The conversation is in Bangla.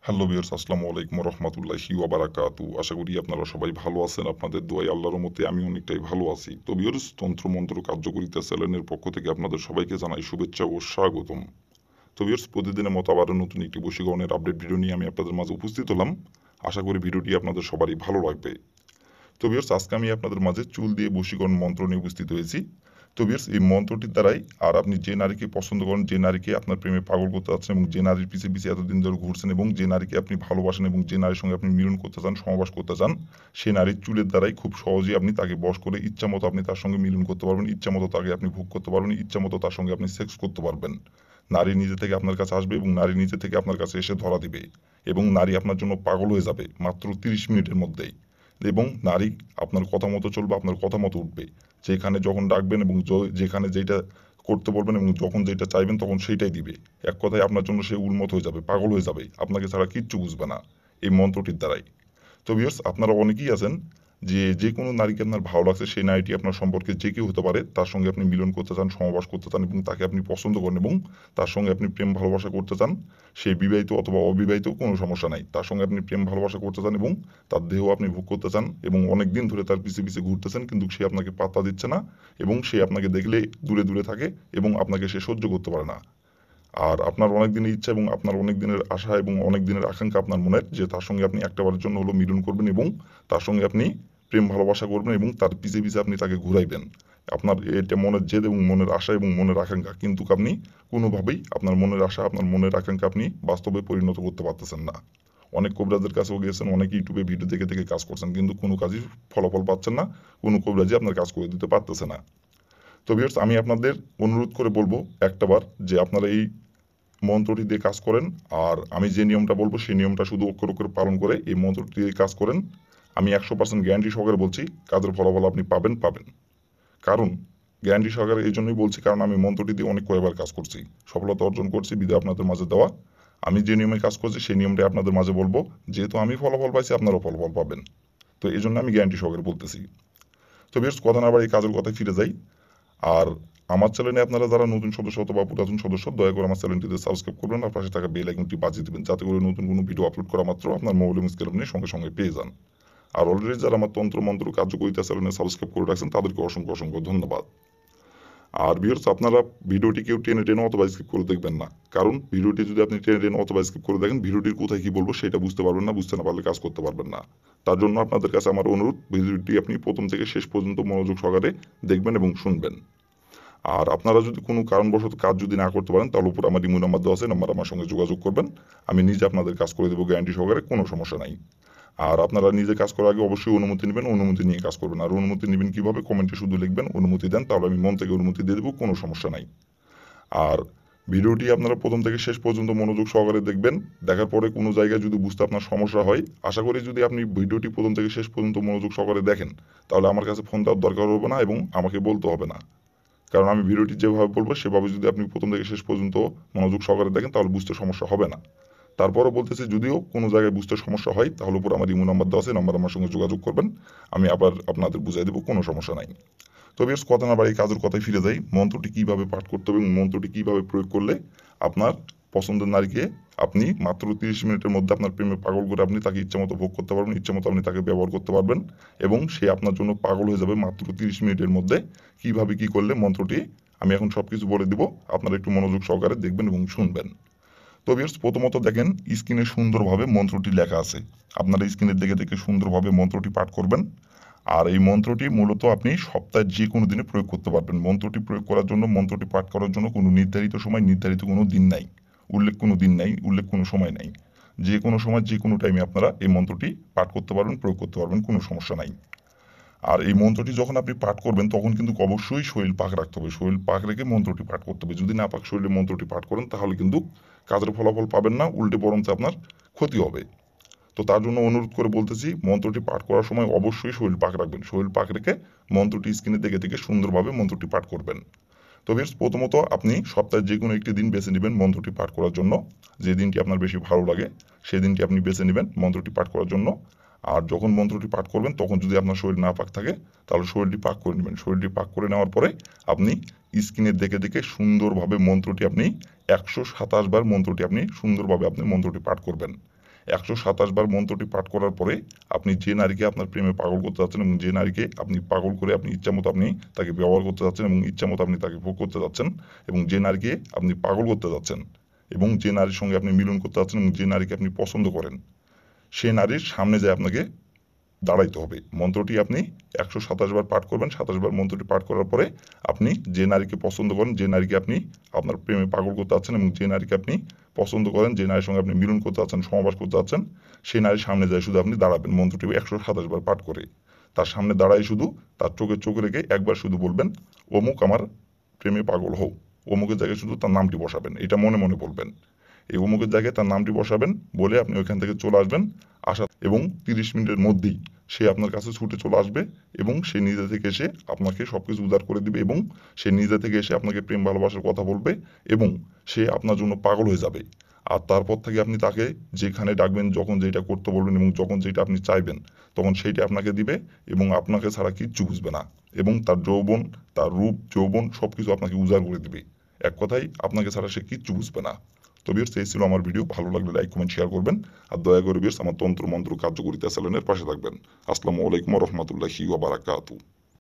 হ্যালো ভিউয়ার্স, আসসালামু আলাইকুম রহমতুল্লাহি ওয়া বারাকাতু। আশা করি আপনারা সবাই ভালো আছেন। আপনাদের দোয়ায় আল্লাহর রহমতে আমি অনেকটাই ভালো আছি। তো ভিউয়ার্স, তন্ত্রমন্ত্র কার্যকরিতা চ্যানেলের পক্ষ থেকে আপনাদের সবাইকে জানাই শুভেচ্ছা ও স্বাগতম। তো ভিউয়ার্স, প্রতিদিনের মতো আবারও নতুন একটি বশীকরণের আপডেট ভিডিও নিয়ে আমি আপনাদের মাঝে উপস্থিত হলাম। আশা করি ভিডিওটি আপনাদের সবারই ভালো লাগবে। তো ভিউয়ার্স, আজকে আমি আপনাদের মাঝে চুল দিয়ে বশীকরণ মন্ত্র নিয়ে উপস্থিত হয়েছি। তো ভিউয়ার্স, এই মন্ত্রটির দ্বারাই আর আপনি যে নারীকে পছন্দ করেন, যে নারীকে আপনার প্রেমে পাগল করতে চাচ্ছেন এবং যে নারীর পিছে পিছে এতদিন ধরে ঘুরছেন এবং যে নারীকে আপনি ভালোবাসেন এবং যে নারীর সঙ্গে আপনি মিলন করতে চান, সহবাস করতে চান, সেই নারীর চুলের দ্বারাই খুব সহজেই আপনি তাকে বশ করে ইচ্ছা মতো আপনি তার সঙ্গে মিলন করতে পারবেন, ইচ্ছা মতো তাকে আপনি ভোগ করতে পারবেন, ইচ্ছা মতো তার সঙ্গে আপনি সেক্স করতে পারবেন। নারী নিজে থেকে আপনার কাছে আসবে এবং নারী নিজে থেকে আপনার কাছে এসে ধরা দিবে এবং নারী আপনার জন্য পাগল হয়ে যাবে মাত্র 30 মিনিটের মধ্যেই। এবং নারী আপনার কথা মতো চলবে, আপনার কথা মতো উঠবে। যেখানে যখন ডাকবেন এবং যেখানে যেটা করতে বলবেন এবং যখন যেটা চাইবেন তখন সেইটাই দিবে। এক কথায় আপনার জন্য সে উন্মত হয়ে যাবে, পাগল হয়ে যাবে, আপনাকে ছাড়া কিচ্ছু বুঝবে না এই মন্ত্রটির দ্বারাই। তো ভিউয়ার্স, আপনারা অনেকেই আছেন যে কোনো নারীকে আপনার ভালো লাগছে, সেই নারীটি আপনার সম্পর্কে যে কেউ হতে পারে, তার সঙ্গে আপনি মিলন করতে চান, সহবাস করতে চান এবং তাকে আপনি পছন্দ করেন এবং তার সঙ্গে আপনি প্রেম ভালোবাসা করতে চান। সে বিবাহিত অথবা অবিবাহিত কোনো সমস্যা নাই, তার সঙ্গে আপনি প্রেম ভালোবাসা করতে চান এবং তার দেহ আপনি ভোগ করতে চান এবং অনেক দিন ধরে তার পিছে পিছে ঘুরতেছেন, কিন্তু সে আপনাকে পাত্তা দিচ্ছে না এবং সে আপনাকে দেখলে দূরে দূরে থাকে এবং আপনাকে সে সহ্য করতে পারে না। আর আপনার অনেক দিনের ইচ্ছা এবং আপনার অনেক দিনের আশা এবং অনেক দিনের আকাঙ্ক্ষা আপনার মনের, যে তার সঙ্গে আপনি একটাবারের জন্য হলো মিলন করবেন এবং তার সঙ্গে আপনি প্রেম ভালোবাসা করবেন এবং তার পিছে পিছে আপনি তাকে ঘুরাইবেন। আপনার এটা মনের জেদ এবং মনের আশা এবং মনের আকাঙ্ক্ষা, কিন্তু আপনি কোনোভাবেই আপনার মনের আশা, আপনার মনের আকাঙ্ক্ষা আপনি বাস্তবে পরিণত করতে পারতেছেন না। অনেক কবিরাজের কাছেও গিয়েছেন, অনেক ইউটিউবে ভিডিও দেখে দেখে কাজ করছেন, কিন্তু কোনো কাজই ফলাফল পাচ্ছেন না। কোনো কবিরাজই আপনার কাজ করে দিতে পারতেছে না। তো ভিউয়ার্স, আমি আপনাদের অনুরোধ করে বলবো একটাবার যে আপনারা এই মন্ত্রটি দিয়ে কাজ করেন। আর আমি যে নিয়মটা বলবো সেই নিয়মটা শুধু অক্ষর অক্ষরে পালন করে এই মন্ত্রটি দিয়ে কাজ করেন। আমি 100% গ্যারান্টি সহকারে বলছি, কাজের ফলাফল আপনি পাবেন পাবেন। কারণ গ্যারান্টি সহকারে এই জন্যই বলছি, কারণ আমি মন্ত্রটি দিয়ে অনেক কয়েকবার কাজ করছি, সফলতা অর্জন করছি, বিধায় আপনাদের মাঝে দেওয়া। আমি যে নিয়মে কাজ করছি সেই নিয়মটাই আপনাদের মাঝে বলবো। যেহেতু আমি ফলাফল পাইছি, আপনারাও ফলাফল পাবেন। তো এই জন্য আমি গ্যারান্টি সহকারে বলতেছি। তো বেশ, কথা না বাড়ি কাজের কথায় ফিরে যাই। আর আমার চ্যানেলে আপনারা যারা নতুন সদস্য অথবা পুরাতন সদস্য, দয়া করে আমার চ্যানেলটিতে সাবস্ক্রাইব করবেন আর পাশে থাকা বেল আইকনটি বাজিয়ে দেবেন, যাতে করে নতুন কোনো ভিডিও আপলোড করা মাত্র আপনার মোবাইল স্ক্রিনে আপনি সঙ্গে সঙ্গে পেয়ে যান। আর অলরেডি যারা আমার তন্ত্র মন্ত্র কার্যকরিতা চ্যানেলে সাবস্ক্রাইব করে রাখছেন তাদেরকে অসংখ্য অসংখ্য ধন্যবাদ। আর ভিউয়ার্স, আপনারা ভিডিওটি কেউ টেনে টেনে অথবা স্কিপ করে দেখবেন না। কারণ ভিডিওটি যদি আপনি টেনে টেনে অথবা স্কিপ করে দেখেন, ভিডিওটির কোথায় কি বলবো সেটা বুঝতে পারবেন না, বুঝতে না পারলে কাজ করতে পারবেন না। তার জন্য আপনাদের কাছে আমার অনুরোধ, ভিডিওটি আপনি প্রথম থেকে শেষ পর্যন্ত মনোযোগ সহকারে দেখবেন এবং শুনবেন। আর আপনারা যদি কোনো কারণবশত কাজ যদি না করতে পারেন, তাহলে উপর আমার ইমো নাম্বার দেওয়া আছে, নাম্বার আমার সঙ্গে যোগাযোগ করবেন। আমি নিজে আপনাদের কাজ করে দেবো গ্যারান্টি সহকারে, কোনো সমস্যা নাই। আর আপনারা নিজে কাজ করার আগে অবশ্যই অনুমতি নেবেন, অনুমতি নিয়ে কাজ করবেন। আর অনুমতি নেবেন কীভাবে, কমেন্টে শুধু লিখবেন অনুমতি দেন, তাহলে আমি মন থেকে অনুমতি দিয়ে দেবো, কোনো সমস্যা নাই। আর ভিডিওটি আপনারা প্রথম থেকে শেষ পর্যন্ত মনোযোগ সহকারে দেখবেন। দেখার পরে কোনো জায়গায় যদি বুঝতে আপনার সমস্যা হয়, আশা করি যদি আপনি ভিডিওটি প্রথম থেকে শেষ পর্যন্ত মনোযোগ সহকারে দেখেন, তাহলে আমার কাছে ফোন দেওয়ার দরকার হবে না এবং আমাকে বলতে হবে না। কারণ আমি ভিডিওটি যেভাবে বলবো সেভাবে যদি আপনি প্রথম থেকে শেষ পর্যন্ত মনোযোগ সহকারে দেখেন, তাহলে বুঝতে সমস্যা হবে না। তারপরও বলতেছি, যদিও কোনো জায়গায় বুঝতে সমস্যা হয়, তাহলে উপর আমার ইমো নাম্বার দেওয়া আছে, নাম্বার আমার সঙ্গে যোগাযোগ করবেন। আমি আবার আপনাদের বুঝিয়ে দেবো, কোনো সমস্যা নাই। তো বেশ, কথা না বাড়িয়ে কাজের কথায় ফিরে যাই। মন্ত্রটি কীভাবে পাঠ করতে হবে এবং মন্ত্রটি কীভাবে প্রয়োগ করলে আপনার পছন্দের নারীকে আপনি মাত্র 30 মিনিটের মধ্যে আপনার প্রেমে পাগল করে আপনি তাকে ইচ্ছামতো ভোগ করতে পারবেন, ইচ্ছামতো আপনি তাকে ব্যবহার করতে পারবেন এবং সে আপনার জন্য পাগল হয়ে যাবে মাত্র 30 মিনিটের মধ্যে। কীভাবে কী করলে মন্ত্রটি আমি এখন সব কিছু বলে দিব, আপনারা একটু মনোযোগ সহকারে দেখবেন এবং শুনবেন। তো ভিউয়ার্স, প্রথমত দেখেন স্ক্রিনে সুন্দরভাবে মন্ত্রটি লেখা আছে। আপনারা স্ক্রিনের দেখে দেখে সুন্দরভাবে মন্ত্রটি পাঠ করবেন। আর এই মন্ত্রটি মূলত আপনি সপ্তাহে যে কোনো দিনে প্রয়োগ করতে পারবেন। মন্ত্রটি প্রয়োগ করার জন্য, মন্ত্রটি পাঠ করার জন্য কোনো নির্ধারিত সময়, নির্ধারিত কোনো দিন নাই, উল্লেখ কোনো দিন নাই, উল্লেখ কোনো সময় নাই। যে কোনো সময় যে কোনো টাইমে আপনারা এই মন্ত্রটি পাঠ করতে পারবেন, প্রয়োগ করতে পারবেন, কোনো সমস্যা নাই। আর এই মন্ত্রটি যখন আপনি পাঠ করবেন তখন কিন্তু অবশ্যই শরীর পাক রাখতে হবে, শরীর পাক রেখে মন্ত্রটি পাঠ করতে হবে। যদি না পাক শরীরে মন্ত্রটি পাঠ করেন, তাহলে কিন্তু কাজের ফলাফল পাবেন না, উল্টে বরঞ্চ আপনার ক্ষতি হবে। তো তার জন্য অনুরোধ করে বলতেছি, মন্ত্রটি পাঠ করার সময় অবশ্যই শরীর পাক রাখবেন, শরীর পাক রেখে মন্ত্রটি স্ক্রিনে দেখে দেখে সুন্দরভাবে মন্ত্রটি পাঠ করবেন। তো বেশ, প্রথমত আপনি সপ্তাহে যে কোনো একটি দিন বেছে নেবেন মন্ত্রটি পাঠ করার জন্য। যে দিনটি আপনার বেশি ভালো লাগে সেই দিনটি আপনি বেছে নেবেন মন্ত্রটি পাঠ করার জন্য। আর যখন মন্ত্রটি পাঠ করবেন তখন যদি আপনার শরীর না পাক থাকে, তাহলে শরীরটি পাক করে নেবেন। শরীরটি পাক করে নেওয়ার পরে আপনি স্ক্রিনে দেখে দেখে সুন্দরভাবে মন্ত্রটি আপনি 127 বার মন্ত্রটি আপনি সুন্দরভাবে আপনি মন্ত্রটি পাঠ করবেন। 127 বার মন্ত্রটি পাঠ করার পরে আপনি যে নারীকে আপনার প্রেমে পাগল করতে যাচ্ছেন এবং যে নারীকে আপনি পাগল করে আপনি ইচ্ছামতো আপনি তাকে ব্যবহার করতে যাচ্ছেন এবং ইচ্ছামতো আপনি তাকে ভোগ করতে যাচ্ছেন এবং যে নারীকে আপনি পাগল করতে যাচ্ছেন এবং যে নারীর সঙ্গে আপনি মিলন করতে যাচ্ছেন এবং যে নারীকে আপনি পছন্দ করেন, সে নারীর সামনে যায় আপনাকে দাঁড়াইতে হবে। মন্ত্রটি আপনি 127 বার পাঠ করবেন। 27 বার মন্ত্রটি পাঠ করার পরে আপনি যে নারীকে পছন্দ করেন, যে নারীকে আপনি আপনার প্রেমে পাগল করতে যাচ্ছেন এবং যে নারীকে আপনি পছন্দ করেন, যে নারীর সঙ্গে আপনি মিলন করতে যাচ্ছেন, সহবাস করতে যাচ্ছেন, সেই নারীর সামনে যায় শুধু আপনি দাঁড়াবেন মন্ত্রটি 127 বার পাঠ করে। তার সামনে দাঁড়াই শুধু তার চোখে রেখে একবার শুধু বলবেন, অমুক আমার প্রেমে পাগল হও। অমুকের জায়গায় শুধু তার নামটি বসাবেন, এটা মনে মনে বলবেন। এই অমুকের জায়গায় তার নামটি বসাবেন, বলে আপনি ওইখান থেকে চলে আসবেন। আসা এবং 30 মিনিটের মধ্যেই সে আপনার কাছে ছুটে চলে আসবে এবং সে নিজে থেকে এসে আপনাকে সবকিছু উজাড় করে দিবে এবং সে নিজে থেকে এসে আপনাকে প্রেম ভালোবাসার কথা বলবে এবং সে আপনার জন্য পাগল হয়ে যাবে। আর তারপর থেকে আপনি তাকে যেখানে ডাকবেন, যখন যেটা করতে বলবেন এবং যখন যেটা আপনি চাইবেন, তখন সেইটা আপনাকে দিবে এবং আপনাকে ছাড়া কিচ্ছু বুঝবে না এবং তার যৌবন, তার রূপ যৌবন সবকিছু আপনাকে উজাড় করে দিবে। এক কথায় আপনাকে ছাড়া সে কিচ্ছু বুঝবে না। তো ভিউয়ার্স, এই ছিল আমার ভিডিও। ভালো লাগলে লাইক, কমেন্ট, শেয়ার করবেন। আর দয়া করে ভিউয়ার্স আমার তন্ত্র মন্ত্র কার্যকরিতা চ্যানেলের পাশে থাকবেন। আসসালামু আলাইকুম ওয়া রাহমাতুল্লাহি ওয়া বারাকাতুহু।